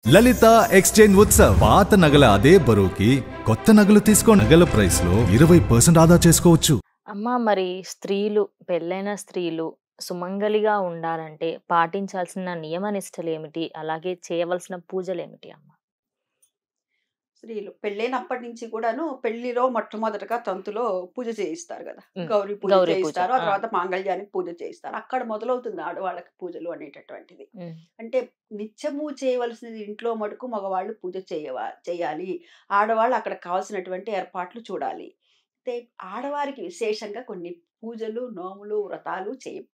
లలిత exchange Utsav పాత నగల అదే బరువుకి కొత్త నగలు తీసుకో నగల ప్రైస్ లో 20% ఆదా చేసుకోవచ్చు. అమ్మ మరి స్త్రీలు పెళ్ళైన స్త్రీలు సుమంగలిగా ఉండాలంటే పాటించాల్సిన నియమ నిష్టలేమిటి? అలాగే చేయవలసిన పూజలేమిటి అమ్మ? స్త్రీలు పెళ్ళైనప్పటి నుంచి కూడాను పెళ్లిలో మొట్టమొదటగా తంతులో పూజ చేయిస్తారు కదా. హ్మ్. గౌరీ పూజ గౌరీ పూజ. చేయిస్తారు. ఆ ఆ! తర్వాత మాంగళ్యానికి పూజ చేయిస్తారు. అక్కడ మొదలవుతుంది ఆడవాళ్ళకి పూజలు అనేటటువంటిది. హ్మ్. అంటే నిత్యము చేయవలసినది ఇంట్లో మటుకు మగవాళ్ళు పూజ చేయాలి. ఆడవాళ్ళు అక్కడ కావాల్సినటువంటి ఏర్పాట్లు చూడాలి. అయితే ఆడవారికి విశేషంగా కొన్ని పూజలు, నోములు, వ్రతాలు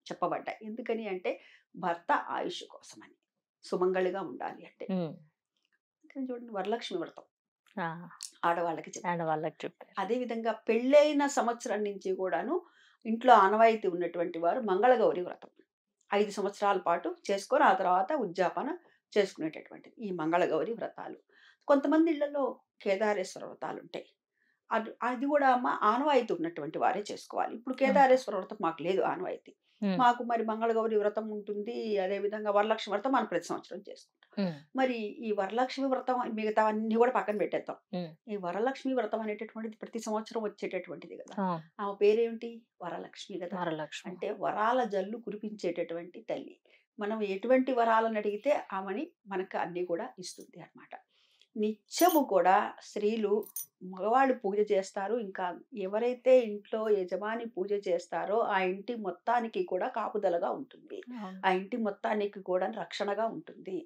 చెప్పబడ్డాయి. ఎందుకని అంటే భర్త ఆయుష్ కోసమని. సుమంగళిగా ఉండాలి అంటే. హ్మ్. ఇక్కడ చూడండి వరలక్ష్మి వ్రతం ఆ! ఆడవాళ్ళకి చెప్పారు. ఆడవాళ్ళకి చెప్పారు. అదేవిధంగా పెళ్ళైన సంవత్సరం నుంచి కూడాను ఇంట్లో ఆనవాయితీ ఉన్నటువంటి వారు మంగళగౌరి వ్రతం 5 సంవత్సరాల పాటు చేసుకొని ఆ తర్వాత ఉద్యాపన చేసుకునేటటువంటిది ఈ మంగళగౌరి వ్రతాలు. కొంతమంది ఇళ్లలో కేదారేశ్వర వ్రతాలు ఉంటాయి. అది అది కూడా అమ్మ ఆనవాయితీ ఉన్నటువంటి వారే చేసుకోవాలి. ఇప్పుడు హ్మ్. కేదారేశ్వర వ్రతం మాకు లేదు ఆనవాయితీ. హ్మ్. మాకు మరి మంగళగౌరి వ్రతం ఉంటుంది. అదేవిధంగా వరలక్ష్మి వ్రతం మనం ప్రతి సంవత్సరం చేసుకుంటాం. హ్మ్. మరి ఈ వరలక్ష్మి వ్రతం మిగతావన్నీ కూడా పక్కన పెట్టేద్దాం. హ్మ్. ఈ వరలక్ష్మి వ్రతం అనేటటువంటిది ప్రతి సంవత్సరం వచ్చేటటువంటిది కదా. ఆ! ఆమె పేరేమిటి? వరలక్ష్మి కదా. వరలక్ష్మి. అంటే వరాల జల్లు కురిపించేటటువంటి తల్లి. మనం ఎటువంటి వరాలను అడిగితే ఆమెని మనకు అన్నీ కూడా ఇస్తుంది అన్నమాట. నిత్యము కూడా స్త్రీలు మగవాళ్ళు పూజ చేస్తారు. ఇంకా ఎవరైతే ఇంట్లో యజమాని పూజ చేస్తారో ఆ ఇంటి మొత్తానికి కూడా కాపుదలగా ఉంటుంది. అవును. ఆ ఇంటి మొత్తానికి కూడా రక్షణగా ఉంటుంది.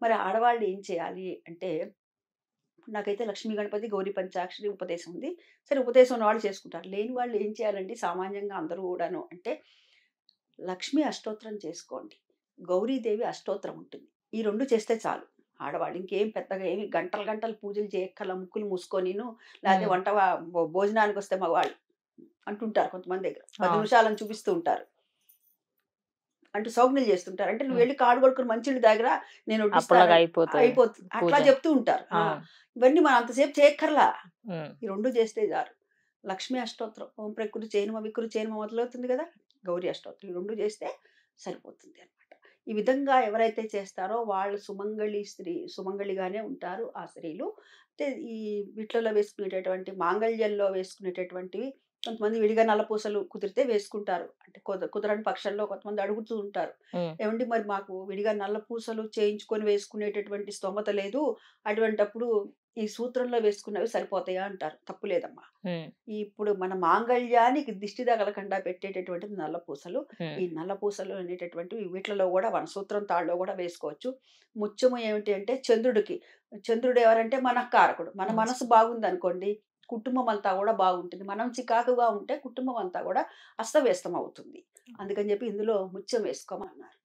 మరి ఆడవాళ్ళు ఏం చేయాలి అంటే నాకైతే లక్ష్మీ గణపతి, గౌరీ పంచాక్షరి ఉపదేశం ఉంది. సరే ఉపదేశం ఉన్నవాళ్ళు చేసుకుంటారు. లేని వాళ్ళు ఏం చేయాలండి సామాన్యంగా అందరూ కూడాను అంటే లక్ష్మీ అష్టోత్తరం చేసుకోండి. గౌరీదేవి అష్టోత్తరం ఉంటుంది. ఈ 2 చేస్తే చాలు. ఆడవాళ్ళు ఇంకేం పెద్దగా ఏమి గంటలు గంటలు పూజలు చేయక్కర్ల ముక్కులు మూసుకొనిను లేకపోతే హ్మ్. వంట భోజనానికొస్తే మగవాళ్ళు అంటుంటారు కొంతమంది దగ్గర. 10 అవును. నిమిషాలని చూపిస్తూ ఉంటారు. అంటూ సౌజ్ఞలు చేస్తుంటారు. అంటే హ్మ్. నువ్వెళ్లి కాళ్ళు కడుక్కొని మంచినీళ్ళు తాగిరా నేను అప్పటిలాగా వడ్డిస్తాను అయిపోతది అయిపోతుంది. పూజ. అట్లా చెప్తూ ఉంటారు. అవును. ఇవన్నీ మనం అంతసేపు చేయక్కర్లా. హ్మ్. ఈ 2 చేస్తే చాలు. లక్ష్మీ అష్టోత్తరం ఓం ప్రకృతి వికృతి మొదలవుతుంది కదా! గౌరీ అష్టోత్తరం. ఈ 2 చేస్తే సరిపోతుంది అన్నమాట. ఈ విధంగా ఎవరైతే చేస్తారో వాళ్ళు సుమంగళిగానే ఉంటారు ఆ స్త్రీలు. అయితే ఈ వీటిలలో వేసుకునేటటువంటి మాంగళ్యంలో వేసుకునేటటువంటివి కొంతమంది విడిగా నల్లపూసలు కుదిరితే వేసుకుంటారు. అంటే కుదరని పక్షంలో కొంతమంది అడుగుతూ ఉంటారు. హ్మ్. ఏవండీ మరి మాకు విడిగా నల్లపూసలు చేయించుకొని వేసుకునేటటువంటి స్తోమత లేదు. అటువంటప్పుడు ఈ సూత్రంలో వేసుకున్నవి సరిపోతాయా అంటారు. తప్పు లేదమ్మా. హ్మ్. ఇప్పుడు మన మాంగళ్యానికి దిష్టి తగలకుండా పెట్టేటటువంటిది నల్లపూసలు. హ్మ్. ఈ నల్లపూసలు అనేటటువంటివి వీటిలలో గూడా మన సూత్రం తాడులో గూడా వేసుకోవచ్చు. ముత్యము ఏమిటి అంటే చంద్రుడికి. చంద్రుడు ఎవరంటే మనఃకారకుడు. మన హ్మ్. మనసు బాగుందనుకోండి, కుటుంబం అంతా గూడా బాగుంటుంది. మనం చికాకుగా ఉంటే కుటుంబం అంతా గూడా అస్తవ్యస్తం అవుతుంది. అందుకని జెప్పి ఇందులో ముత్యం వేసుకోమన్నారు.